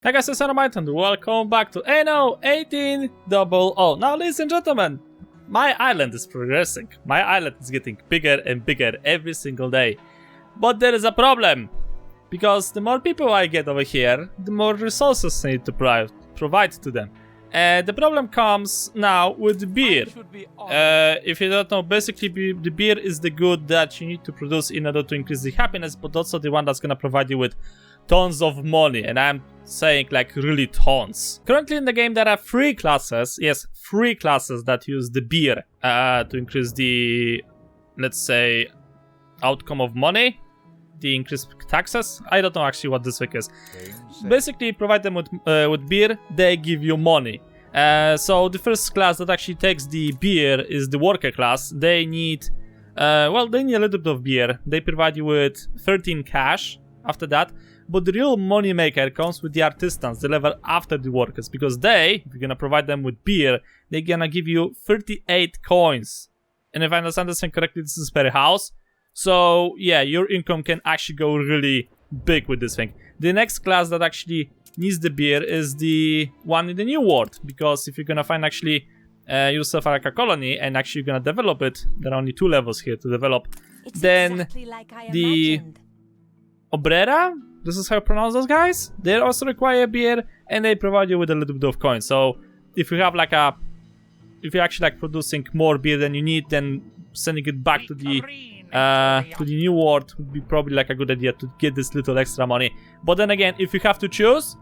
Hi guys, it's Neodyinamite and welcome back to Anno 1800. Now ladies and gentlemen, my island is progressing. My island is getting bigger and bigger every single day. But there is a problem. Because the more people I get over here, the more resources I need to provide to them. The problem comes now with beer. If you don't know, basically the beer is the good that you need to produce in order to increase the happiness, but also the one that's gonna provide you with tons of money, and I'm saying like really tons. Currently in the game there are three classes, yes, three classes that use the beer to increase the, let's say, outcome of money, the increased taxes. I don't know actually what this thing is. Basically, provide them with beer, they give you money. So the first class that actually takes the beer is the worker class. They need, they need a little bit of beer. They provide you with 13 cash after that. But the real money maker comes with the artisans, the level after the workers, because they, if you're gonna provide them with beer, they're gonna give you 38 coins. And if I understand this thing correctly, this is per house. So yeah, your income can actually go really big with this thing. The next class that actually needs the beer is the one in the new world, because if you're gonna find actually yourself like a colony and actually you're gonna develop it, there are only 2 levels here to develop. It's then exactly like the Obrera, this is how you pronounce those guys. They also require beer and they provide you with a little bit of coins. So if you have like if you're actually like producing more beer than you need, then sending it back to the new world would be probably like a good idea to get this little extra money. But then again, if you have to choose,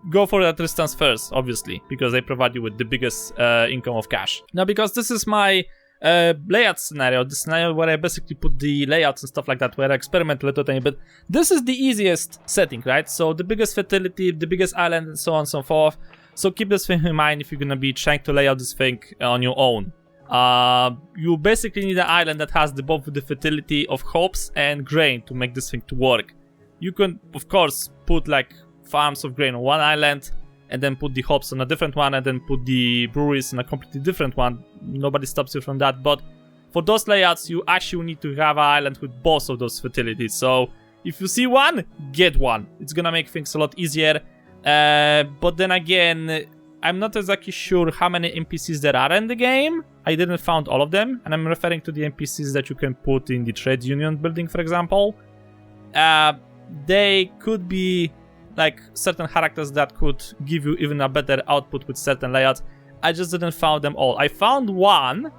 go for the Tristans first, obviously, because they provide you with the biggest income of cash. Now, because this is my layout scenario, the scenario where I basically put the layouts and stuff like that, where I experiment a little tiny bit, this is the easiest setting, right? So the biggest fertility, the biggest island, and so on and so forth. So keep this thing in mind if you're gonna be trying to lay out this thing on your own. You basically need an island that has both the fertility of hops and grain to make this thing to work. You can, of course, put like farms of grain on one island, and then put the hops on a different one, and then put the breweries on a completely different one. Nobody stops you from that, but for those layouts, you actually need to have an island with both of those fertilities. So if you see one, get one. It's gonna make things a lot easier. But then again, I'm not exactly sure how many NPCs there are in the game. I didn't find all of them, and I'm referring to the NPCs that you can put in the trade union building, for example. They could be like certain characters that could give you even a better output with certain layouts. I just didn't find them all. I found one.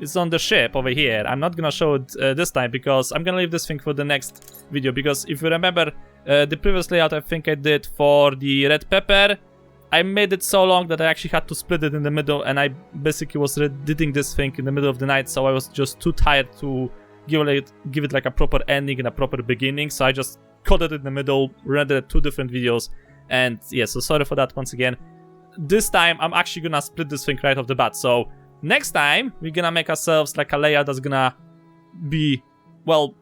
It's on the ship over here. I'm not gonna show it this time because I'm gonna leave this thing for the next video. Because if you remember the previous layout I think I did for the red pepper, I made it so long that I actually had to split it in the middle, and I basically was editing this thing in the middle of the night, so I was just too tired to give it like a proper ending and a proper beginning, so I just cut it in the middle, rendered 2 different videos, and yeah, so sorry for that once again. This time I'm actually gonna split this thing right off the bat, so next time we're gonna make ourselves like a layout that's gonna be, well,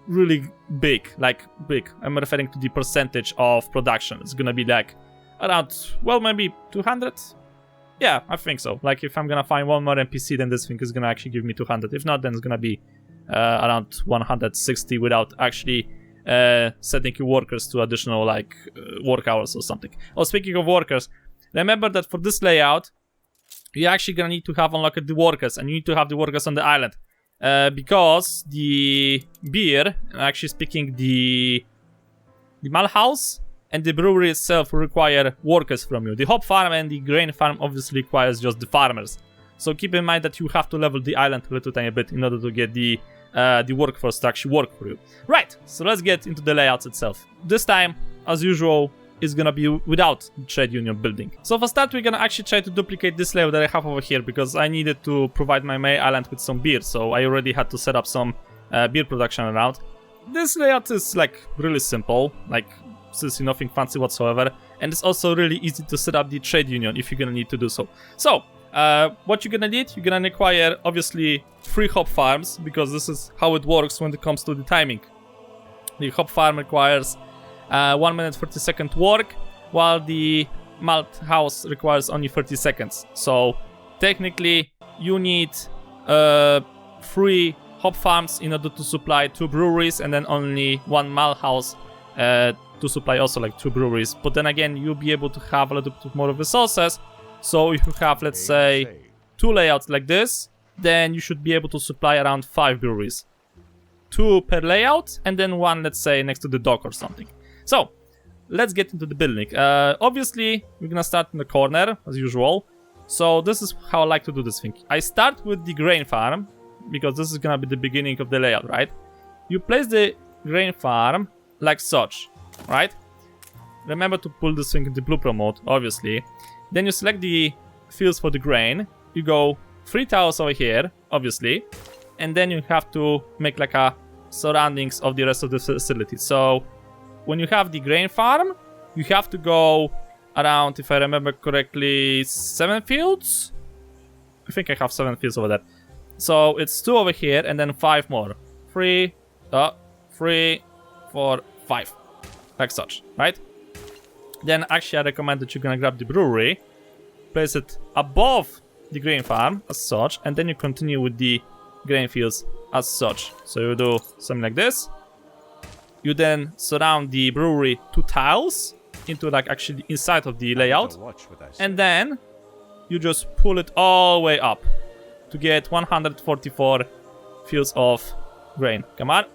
really big, like big. I'm referring to the percentage of production. It's gonna be like around, well, maybe 200? Yeah, I think so. Like, if I'm gonna find one more NPC, then this thing is gonna actually give me 200. If not, then it's gonna be around 160 without actually setting your workers to additional, like, work hours or something. Oh, speaking of workers, remember that for this layout, you're actually gonna need to have unlocked the workers, and you need to have the workers on the island. Because the beer, actually speaking, the malt house and the brewery itself will require workers from you. The hop farm and the grain farm obviously requires just the farmers. So keep in mind that you have to level the island a little tiny bit in order to get the workforce to actually work for you. Right, so let's get into the layouts itself. This time, as usual, is gonna be without the trade union building. So for start, we're gonna actually try to duplicate this layout that I have over here, because I needed to provide my main island with some beer, so I already had to set up some beer production around. This layout is like really simple, like seriously nothing fancy whatsoever, and it's also really easy to set up the trade union if you're gonna need to do so. So what you're gonna need, you're gonna require obviously 3 hop farms, because this is how it works when it comes to the timing. The hop farm requires 1 minute 30 second work, while the malt house requires only 30 seconds. So technically you need 3 hop farms in order to supply 2 breweries, and then only 1 malt house to supply also like 2 breweries, but then again you'll be able to have a little bit more resources. So if you have, let's say, 2 layouts like this, then you should be able to supply around 5 breweries. 2 per layout, and then 1, let's say, next to the dock or something. So let's get into the building. Obviously we're gonna start in the corner as usual. So this is how I like to do this thing. I start with the grain farm, because this is gonna be the beginning of the layout, right? You place the grain farm like such, right? Remember to pull this thing in the blue mode, obviously. Then you select the fields for the grain. You go 3 tiles over here, obviously. And then you have to make like a surroundings of the rest of the facility. So when you have the grain farm, you have to go around, if I remember correctly, 7 fields? I think I have 7 fields over there. So it's 2 over here and then 5 more. 3, 4, 5. Like such, right? Then actually I recommend that you're gonna grab the brewery, place it above the grain farm as such, and then you continue with the grain fields as such. So you do something like this. You then surround the brewery 2 tiles into like actually inside of the layout, and then you just pull it all the way up to get 144 fields of grain. Come on.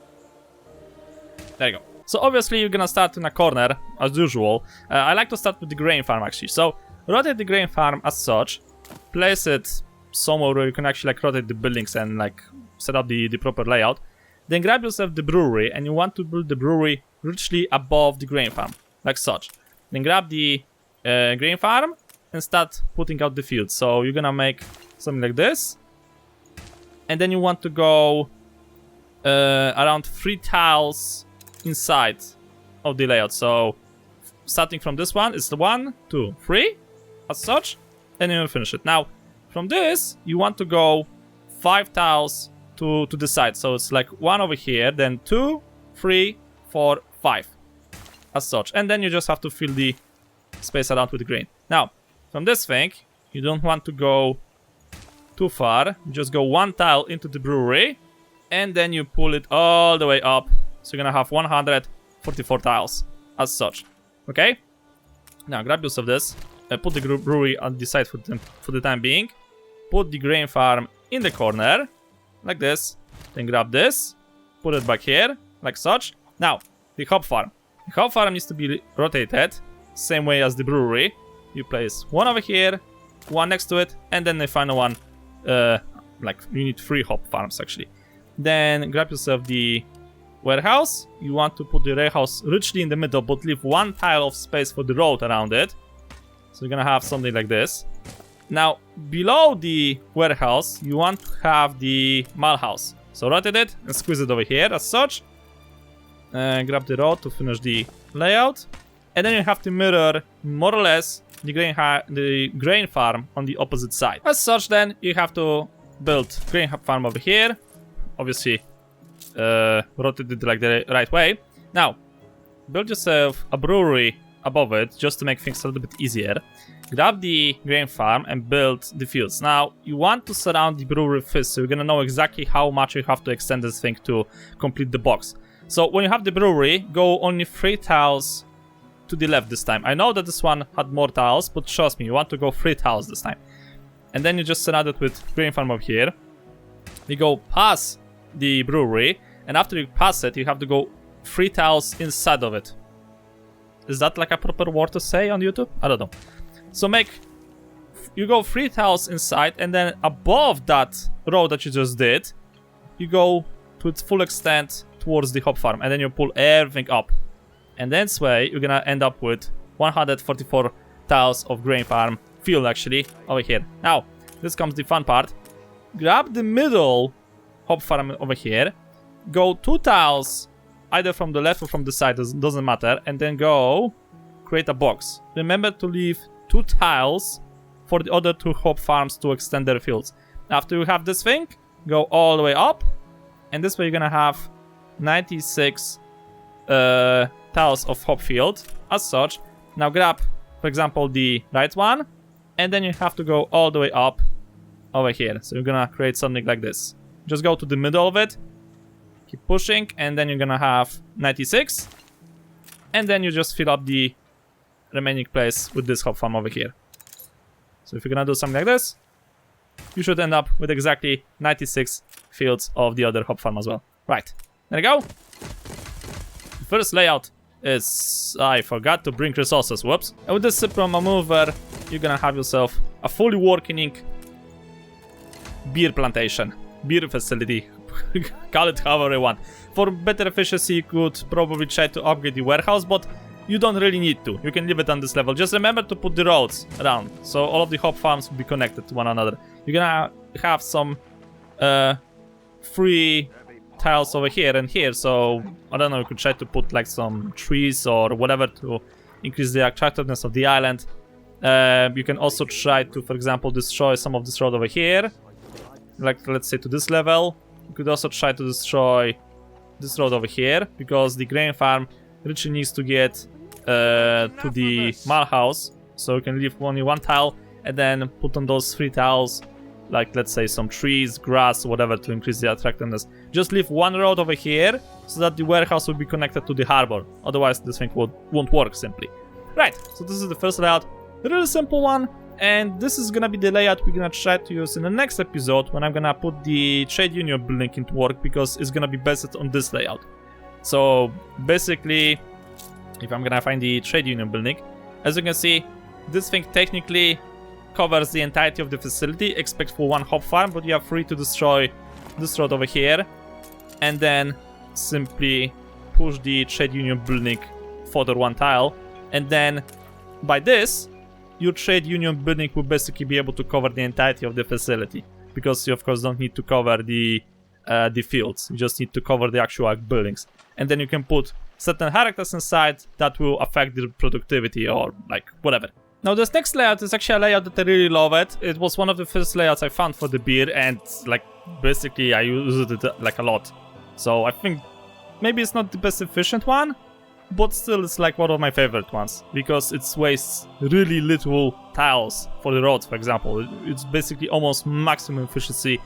There you go. So obviously you're gonna start in a corner as usual. I like to start with the grain farm actually. So rotate the grain farm as such, place it somewhere where you can actually like rotate the buildings and like set up the proper layout. Then grab yourself the brewery, and you want to build the brewery richly above the grain farm, like such. Then grab the grain farm and start putting out the fields. So you're gonna make something like this, and then you want to go around 3 tiles inside of the layout. So starting from this one, it's the 1, 2, 3 as such, and then you finish it. Now from this you want to go 5 tiles to the side. So it's like 1 over here, then 2, 3, 4, 5 as such, and then you just have to fill the space around with the grain. Now from this thing you don't want to go too far. You just go 1 tile into the brewery, and then you pull it all the way up. So you're gonna have 144 tiles as such. Okay, now grab yourself this, put the brewery on the side for the time being, put the grain farm in the corner like this, then grab this, put it back here like such. Now the hop farm needs to be rotated same way as the brewery. You place 1 over here, 1 next to it, and then the final one, like you need 3 hop farms actually. Then grab yourself the warehouse. You want to put the warehouse richly in the middle, but leave 1 tile of space for the road around it. So you're gonna have something like this. Now below the warehouse you want to have the mall house. So rotate it and squeeze it over here as such. Grab the road to finish the layout, and then you have to mirror more or less the grain farm on the opposite side. As such, then you have to build grain farm over here. Obviously rotate it like the right way. Now build yourself a brewery above it just to make things a little bit easier. Grab the grain farm and build the fields. Now you want to surround the brewery first, so you're gonna know exactly how much you have to extend this thing to complete the box. So when you have the brewery, go only 3 tiles to the left this time. I know that this one had more tiles, but trust me, you want to go 3 tiles this time. And then you just surround it with grain farm over here. You go past the brewery, and after you pass it, you have to go 3 tiles inside of it. Is that like a proper word to say on YouTube? I don't know. So you go 3 tiles inside, and then above that row that you just did, you go to its full extent towards the hop farm, and then you pull everything up. And this way, you're gonna end up with 144 tiles of grain farm field actually over here. Now, this comes the fun part. Grab the middle hop farm over here, go 2 tiles either from the left or from the side, doesn't matter, and then go create a box. Remember to leave 2 tiles for the other 2 hop farms to extend their fields. After you have this thing, go all the way up, and this way you're gonna have 96 tiles of hop field as such. Now grab, for example, the right one, and then you have to go all the way up over here. So you're gonna create something like this. Just go to the middle of it, keep pushing, and then you're gonna have 96. and then you just fill up the remaining place with this hop farm over here. So if you're gonna do something like this, you should end up with exactly 96 fields of the other hop farm as well. Right, there you go. The first layout is, I forgot to bring resources, whoops. And with this simple maneuver, you're gonna have yourself a fully working beer plantation, beer facility, call it however you want. For better efficiency, you could probably try to upgrade the warehouse, but you don't really need to. You can leave it on this level. Just remember to put the roads around, so all of the hop farms will be connected to one another. You're gonna have some free tiles over here and here, so I don't know, you could try to put like some trees or whatever to increase the attractiveness of the island. You can also try to, for example, destroy some of this road over here, like let's say to this level. You could also try to destroy this road over here, because the grain farm richly needs to get to the mall house, so you can leave only one tile and then put on those 3 tiles, like let's say some trees, grass, whatever, to increase the attractiveness. Just leave one road over here so that the warehouse will be connected to the harbor, otherwise this thing won't work simply. Right, so this is the first layout, a really simple one, and this is gonna be the layout we're gonna try to use in the next episode, when I'm gonna put the trade union building into work, because it's gonna be based on this layout. So basically, if I'm gonna find the trade union building, as you can see, this thing technically covers the entirety of the facility except for one hop farm, but you are free to destroy this road over here and then simply push the trade union building further one tile, and then by this your trade union building will basically be able to cover the entirety of the facility, because you of course don't need to cover the fields, you just need to cover the actual buildings, and then you can put certain characters inside that will affect the productivity or like whatever. Now this next layout is actually a layout that I really love it. It was one of the first layouts I found for the beer, and like basically I used it like a lot. So I think maybe it's not the best efficient one, but still it's like one of my favorite ones, because it wastes really little tiles for the roads, for example. It's basically almost maximum efficiency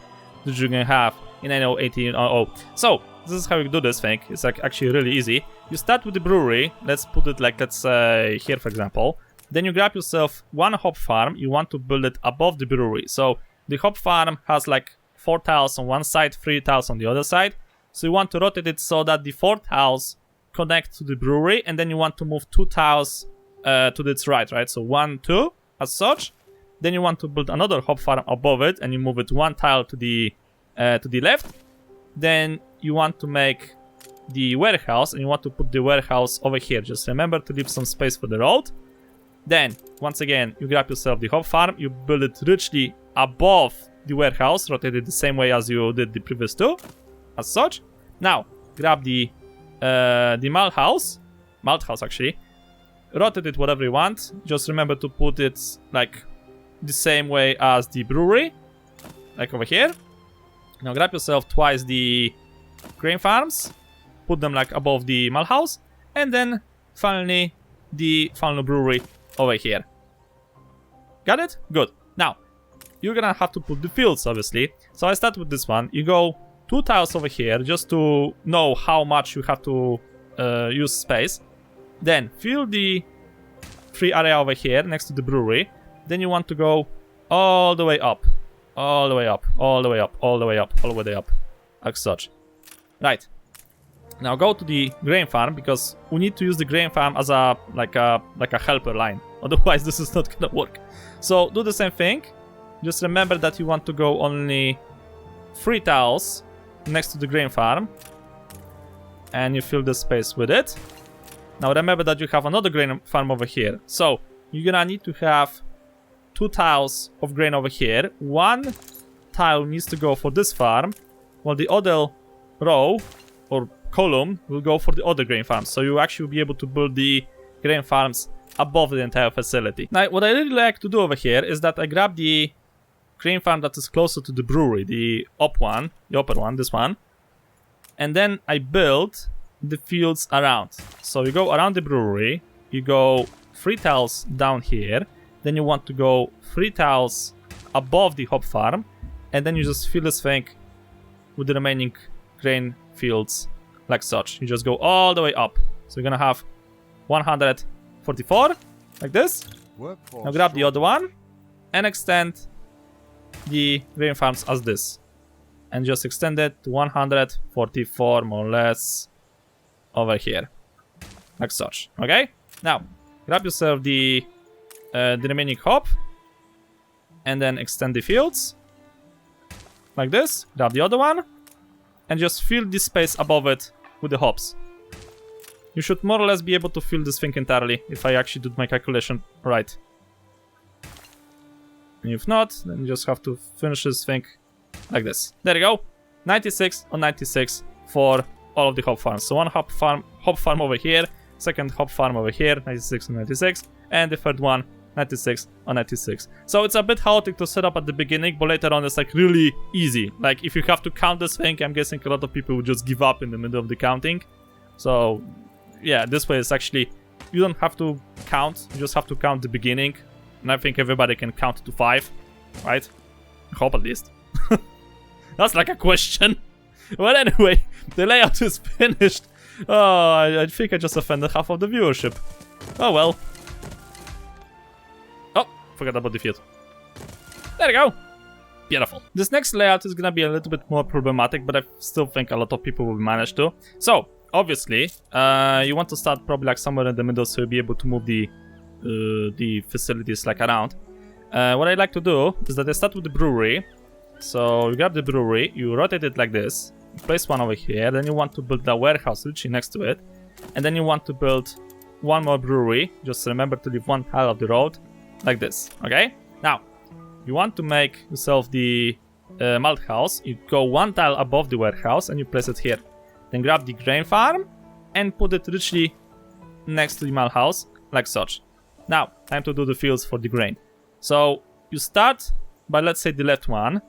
that you can have in Anno 18.0. So this is how you do this thing. It's like actually really easy. You start with the brewery. Let's put it like, let's say here for example. Then you grab yourself one hop farm. You want to build it above the brewery. So the hop farm has like 4 tiles on one side, 3 tiles on the other side. So you want to rotate it so that the 4 tiles connect to the brewery, and then you want to move 2 tiles to its right? So 1, 2 as such. Then you want to build another hop farm above it, and you move it 1 tile to the left. Then you want to make the warehouse, and you want to put the warehouse over here. Just remember to leave some space for the road. Then once again you grab yourself the hop farm, you build it richly above the warehouse, rotate it the same way as you did the previous 2 as such. Now grab the malt house actually, rotate it whatever you want. Just remember to put it like the same way as the brewery, like over here. Now grab yourself twice the grain farms, put them like above the malt house, and then finally the final brewery over here. Got it? Good. Now you're gonna have to put the fields, obviously. So I start with this one. You go 2 tiles over here just to know how much you have to use space. Then fill the free area over here next to the brewery. Then you want to go all the way up, all the way up, all the way up, all the way up, all the way up, like such. Right. Now go to the grain farm, because we need to use the grain farm as a like a helper line. Otherwise this is not gonna work. So do the same thing. Just remember that you want to go only 3 tiles next to the grain farm, and you fill the space with it. Now remember that you have another grain farm over here. So you're gonna need to have 2 tiles of grain over here. 1 tile needs to go for this farm, while the other row or column will go for the other grain farms. So you actually will be able to build the grain farms above the entire facility. Now what I really like to do over here is that I grab the grain farm that is closer to the brewery, the upper one, this one, and then I build the fields around. So you go around the brewery, you go 3 tiles down here, then you want to go 3 tiles above the hop farm, and then you just fill this thing with the remaining grain fields like such. You just go all the way up. So you're gonna have 144, like this. Now grab the other one and extend the grain farms as this. And just extend it to 144 more or less over here. Like such, okay? Now, grab yourself the remaining hop and then extend the fields. Like this, grab the other one and just fill this space above it with the hops. You should more or less be able to fill this thing entirely if I actually did my calculation right. And if not, then you just have to finish this thing like this. There you go. 96 on 96 for all of the hop farms. So one hop farm over here, second hop farm over here, 96 on 96, and the third one, 96 on 96. So it's a bit chaotic to set up at the beginning, but later on it's like really easy. Like if you have to count this thing, I'm guessing a lot of people would just give up in the middle of the counting. So yeah, this way it's actually, you don't have to count, you just have to count the beginning. And I think everybody can count to 5, right? I hope at least. That's like a question. Well, anyway, the layout is finished. Oh, I think I just offended half of the viewership. Oh well. Oh, forgot about the field. There you go. Beautiful. This next layout is gonna be a little bit more problematic, but I still think a lot of people will manage to. So, obviously, you want to start probably like somewhere in the middle so you'll be able to move the facilities like around. What I like to do is that I start with the brewery. So you grab the brewery, you rotate it like this, place one over here, then you want to build a warehouse literally next to it, and then you want to build one more brewery. Just remember to leave one tile of the road like this, okay? Now, you want to make yourself the malt house, you go one tile above the warehouse and you place it here. Then grab the grain farm and put it literally next to the malt house like such. Now, time to do the fields for the grain. So you start by, let's say, the left one.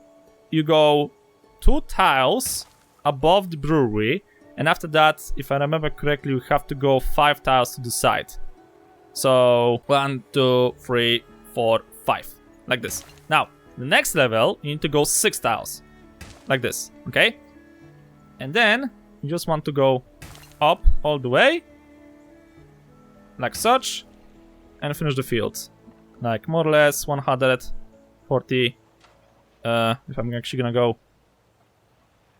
You go 2 tiles above the brewery, and after that, if I remember correctly, you have to go 5 tiles to the side. So 1, 2, 3, 4, 5, like this. Now, the next level, you need to go 6 tiles, like this, okay? And then you just want to go up all the way, like such, and finish the fields, like more or less 140. If I'm actually gonna go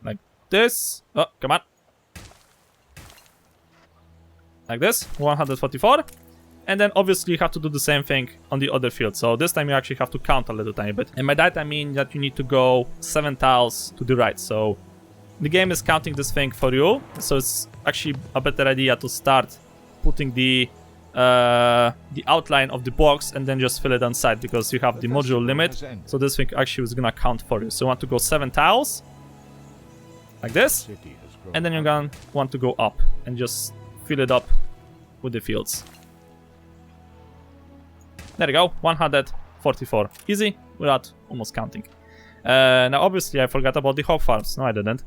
like this, oh come on, like this, 144, and then obviously you have to do the same thing on the other field. So this time you actually have to count a little tiny bit, and by that I mean that you need to go 7 tiles to the right. So the game is counting this thing for you, so it's actually a better idea to start putting the outline of the box and then just fill it on side, because you have the module limit, so this thing actually is gonna count for you. So you want to go 7 tiles like this, and then you're gonna want to go up and just fill it up with the fields. There you go, 144, easy without almost counting. Now obviously I forgot about the hop farms. No, I didn't.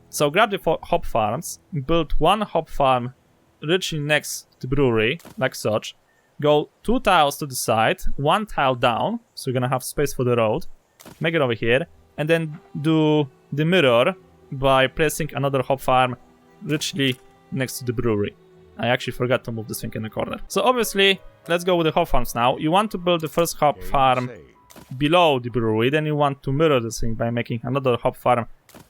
So grab the hop farms, build one hop farm literally next to the brewery, like such. Go 2 tiles to the side, 1 tile down, so you're gonna have space for the road. Make it over here, and then do the mirror by placing another hop farm literally next to the brewery. I actually forgot to move this thing in the corner. So obviously, let's go with the hop farms now. You want to build the first hop farm below the brewery, then you want to mirror this thing by making another hop farm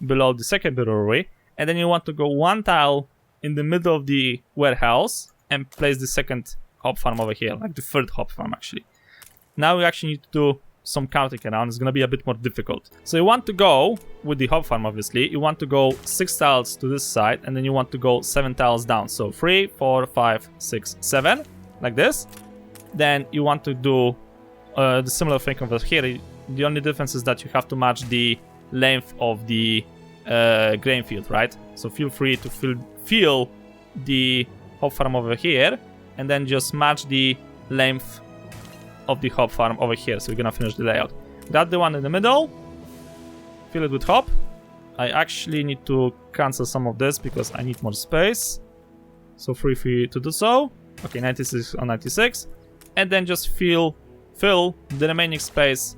below the second brewery, and then you want to go 1 tile in the middle of the warehouse and place the second hop farm over here, like the third hop farm actually. Now we actually need to do some counting around. It's gonna be a bit more difficult. So you want to go with the hop farm, obviously. You want to go 6 tiles to this side, and then you want to go 7 tiles down. So 3, 4, 5, 6, 7, like this. Then you want to do the similar thing over here. The only difference is that you have to match the length of the grain field, right? So feel free to fill the hop farm over here, and then just match the length of the hop farm over here. So we're gonna finish the layout. Grab the one in the middle, fill it with hop. I actually need to cancel some of this because I need more space. So free for you to do so. Okay, 96 on 96, and then just fill the remaining space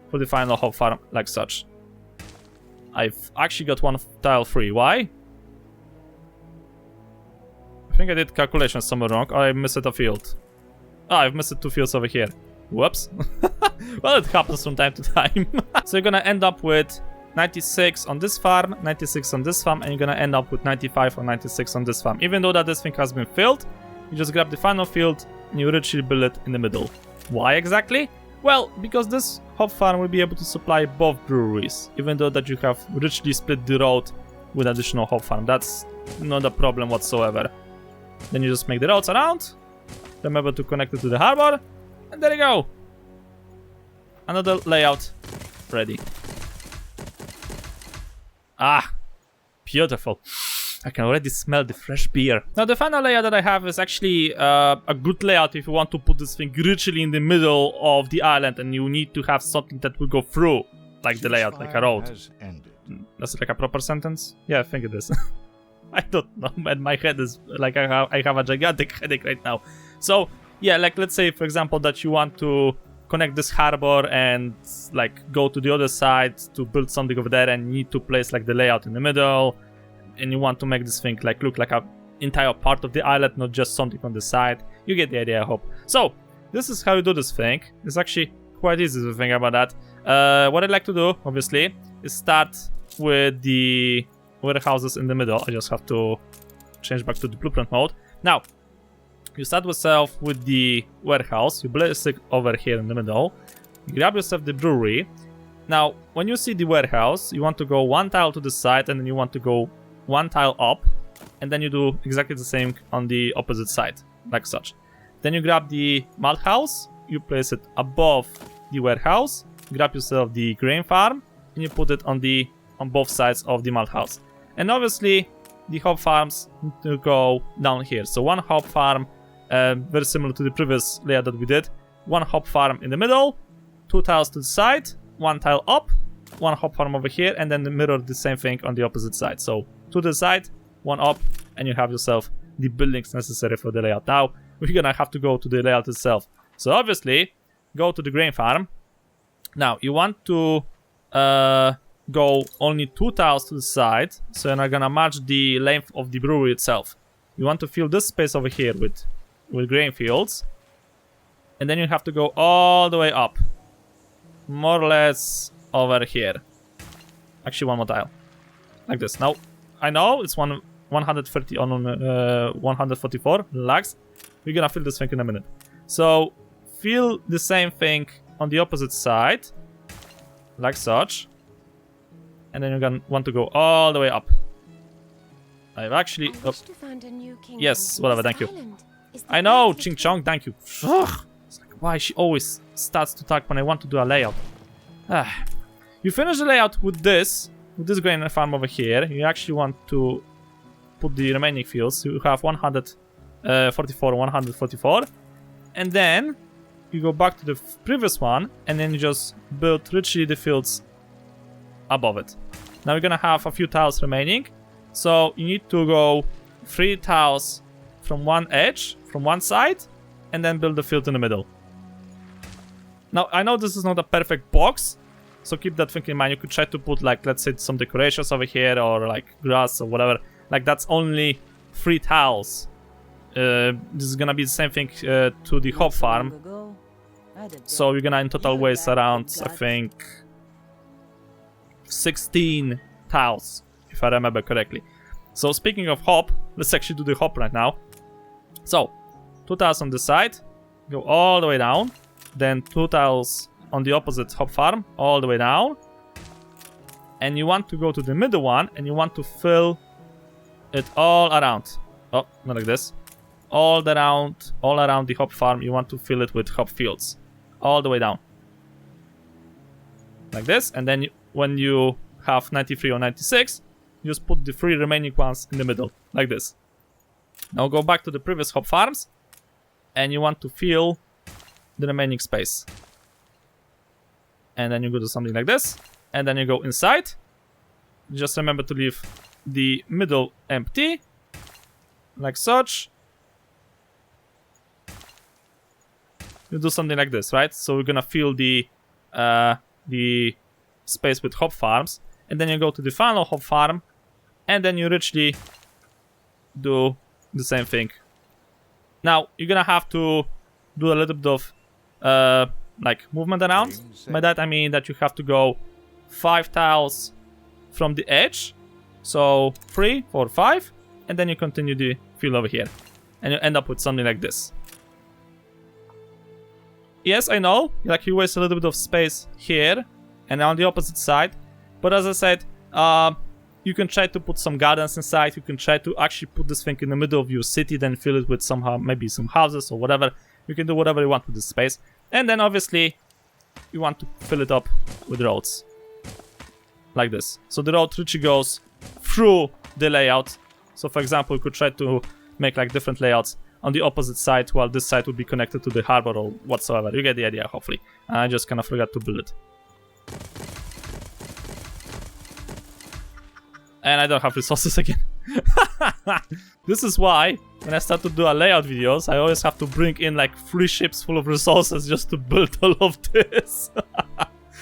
for the final hop farm like such. I've actually got 1 tile free. Why? I think I did calculations somewhere wrong. I missed a field. Ah, I've missed 2 fields over here. Whoops. Well, it happens from time to time. So you're gonna end up with 96 on this farm, 96 on this farm, and you're gonna end up with 95 or 96 on this farm. Even though that this thing has been filled, you just grab the final field and you richly build it in the middle. Why exactly? Well, because this hop farm will be able to supply both breweries, even though that you have richly split the road with additional hop farm. That's not a problem whatsoever. Then you just make the roads around, remember to connect it to the harbor, and there you go. Another layout ready. Ah, beautiful. I can already smell the fresh beer. Now the final layout that I have is actually a good layout if you want to put this thing richly in the middle of the island and you need to have something that will go through, like the layout, like a road. That's like a proper sentence? Yeah, I think it is. I don't know, man, my head is like I have a gigantic headache right now. So yeah, like let's say for example that you want to connect this harbor and like go to the other side to build something over there, and you need to place like the layout in the middle, and you want to make this thing like look like a entire part of the island, not just something on the side. You get the idea, I hope. So this is how you do this thing. It's actually quite easy to think about that. What I'd like to do, obviously, is start with the warehouses in the middle. I just have to change back to the blueprint mode. Now, you start yourself with the warehouse, you place it over here in the middle, you grab yourself the brewery. Now, when you see the warehouse, you want to go 1 tile to the side, and then you want to go 1 tile up, and then you do exactly the same on the opposite side, like such. Then you grab the malt house, you place it above the warehouse, grab yourself the grain farm, and you put it on both sides of the malt house. And obviously, the hop farms need to go down here. So 1 hop farm, very similar to the previous layout that we did. 1 hop farm in the middle, 2 tiles to the side, 1 tile up, 1 hop farm over here, and then mirror the same thing on the opposite side. So 2 to the side, 1 up, and you have yourself the buildings necessary for the layout. Now, we're gonna have to go to the layout itself. So obviously, go to the grain farm. Now, you want to go only 2 tiles to the side, so you're not gonna match the length of the brewery itself. You want to fill this space over here with grain fields, and then you have to go all the way up, more or less over here. Actually, 1 more tile, like this. Now, I know it's 130 on 144. Relax. We're gonna fill this thing in a minute. So fill the same thing on the opposite side, like such. And then you're gonna want to go all the way up. I've actually... Oh. Yes, whatever, thank you. I know, Ching Chong, thank you. Ugh. It's like, why she always starts to talk when I want to do a layout. You finish the layout with this grain farm over here. You actually want to put the remaining fields. You have 144, 144. And then you go back to the previous one, and then you just build richly the fields above it. Now you're gonna have a few tiles remaining, so you need to go 3 tiles from one edge, from one side, and then build the field in the middle. Now I know this is not a perfect box, so keep that thing in mind. You could try to put like, let's say, some decorations over here, or like grass or whatever. Like that's only 3 tiles. This is gonna be the same thing to the hop farm. So you're gonna in total waste around, I think, 16 tiles, if I remember correctly. So speaking of hop, let's actually do the hop right now. So 2 tiles on this side, go all the way down, then 2 tiles on the opposite hop farm, all the way down, and you want to go to the middle one, and you want to fill it all around. Oh, not like this. All around the hop farm, you want to fill it with hop fields, all the way down, like this. And then when you have 93 or 96, you just put the 3 remaining ones in the middle, like this. Now go back to the previous hop farms, and you want to fill the remaining space. And then you go to something like this, and then you go inside. Just remember to leave the middle empty, like such. You do something like this, right? So we're gonna fill the space with hop farms, and then you go to the final hop farm, and then you richly do the same thing. Now, you're gonna have to do a little bit of like movement around. By that I mean that you have to go 5 tiles from the edge. So 3, 4, 5, and then you continue the field over here. And you end up with something like this. Yes, I know, like you waste a little bit of space here and on the opposite side. But as I said, you can try to put some gardens inside. You can try to actually put this thing in the middle of your city, then fill it with somehow maybe some houses or whatever. You can do whatever you want with this space. And then obviously you want to fill it up with roads. Like this. So the road literally goes through the layout. So for example, you could try to make like different layouts on the opposite side, while this side would be connected to the harbor or whatsoever. You get the idea, hopefully. I just kind of forgot to build it. And I don't have resources again. This is why, when I start to do a layout videos, I always have to bring in like 3 ships full of resources just to build all of this.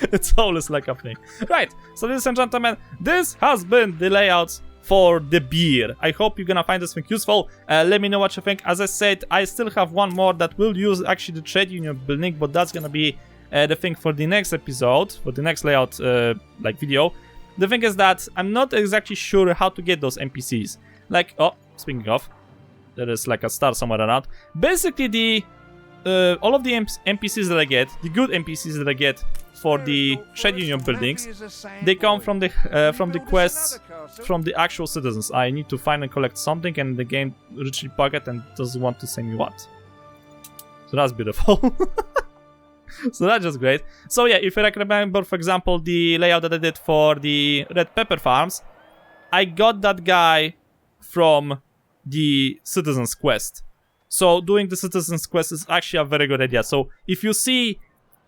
It's always like a thing. Right, so ladies and gentlemen, this has been the layout for the beer. I hope you're gonna find this thing useful. Let me know what you think. As I said, I still have one more that will use actually the trade union building, but that's gonna be the thing for the next episode, for the next layout like video. The thing is that I'm not exactly sure how to get those NPCs. Like, oh, speaking of, there is like a star somewhere around. Basically, the all of the NPCs that I get, the good NPCs that I get for the trade union buildings, they come from the quests from the actual citizens. I need to find and collect something, and the game literally bugged and doesn't want to say me what. So that's beautiful. So that's just great. So yeah, if I remember, for example, the layout that I did for the red pepper farms, I got that guy from the citizens quest. So doing the citizens quest is actually a very good idea. So if you see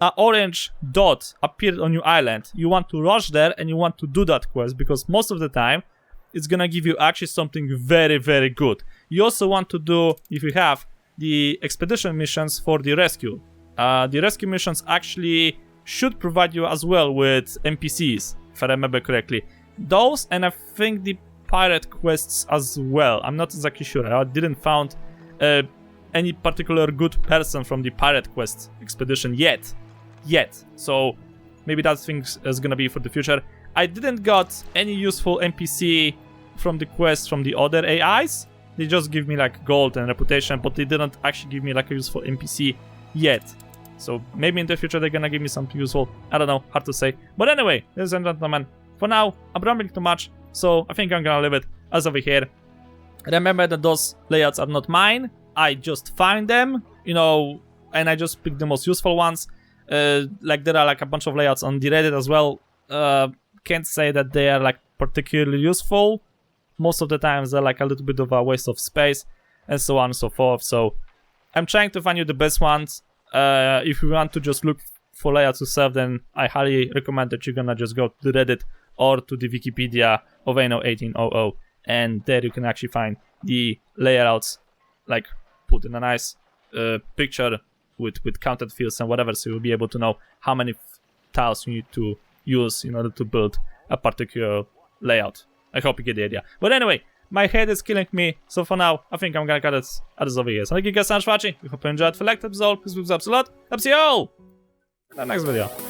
an orange dot appear on your island, you want to rush there and you want to do that quest, because most of the time it's gonna give you actually something very, very good. You also want to do, if you have, the expedition missions for the rescue. The rescue missions actually should provide you as well with NPCs, if I remember correctly. Those, and I think the pirate quests as well. I'm not exactly sure. I didn't found any particular good person from the pirate quest expedition yet. So maybe that thing is gonna be for the future. I didn't got any useful NPC from the quest from the other AIs. They just give me like gold and reputation, but they didn't actually give me like a useful NPC yet. So maybe in the future they're gonna give me something useful. I don't know, hard to say. But anyway, ladies and gentlemen, for now, I'm rambling too much, so I think I'm gonna leave it as over here. Remember that those layouts are not mine. I just find them, you know, and I just pick the most useful ones. Like there are like a bunch of layouts on the Reddit as well. Can't say that they are like particularly useful. Most of the times they're like a little bit of a waste of space, and so on and so forth. So I'm trying to find you the best ones. If you want to just look for layouts to serve, then I highly recommend that you're gonna just go to the Reddit or to the Wikipedia of Anno 1800, and there you can actually find the layouts, like put in a nice picture with counted fields and whatever, so you'll be able to know how many tiles you need to use in order to build a particular layout. I hope you get the idea. But anyway, my head is killing me, so for now, I think I'm gonna cut it over here. So thank you guys so much for watching. We hope you enjoyed. If you liked the episode, please subscribe a lot. I'll see you all in the next video.